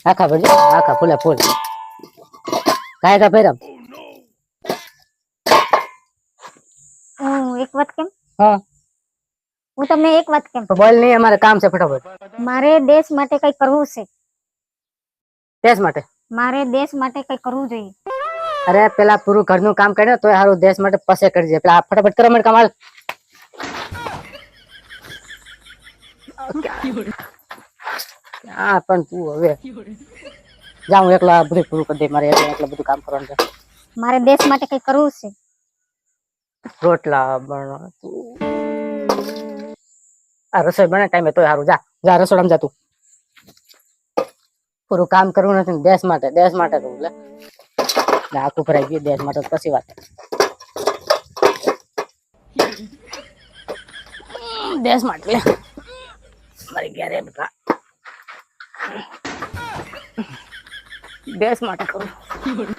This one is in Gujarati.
આખા ભરજો આખા ફૂલે ફૂલ કાય કા પહેરમ એક વાત કેમ હા હું તમને એક વાત કેમ તો બોલ નહીં અમારે કામ છે ફટાફટ મારે દેશ માટે કઈ કરવું છે દેશ માટે મારે દેશ માટે કઈ કરવું જોઈએ અરે પેલા પૂરું ઘરનું કામ કરે તો હારું દેશ માટે પસે કરજે પેલા ફટાફટ કરો મને કમાલ હા પણ તું હવે જાઉં એકલા બધું પૂરું કરી દે મારે એકલા બધું કામ કરવાનું છે મારે દેશ માટે કઈ કરવું છે રોટલા બના આ રસોઈ બને ટાઈમે તોય સારું જા જા રસોડામાં જા તું પૂરું કામ કરવું નથી દેશ માટે કરવું લે આખું ભરાઈ ગયું દેશ માટે પછી વાત દેશ માટે લે મારી ઘરે બધા દેશ માટે કરું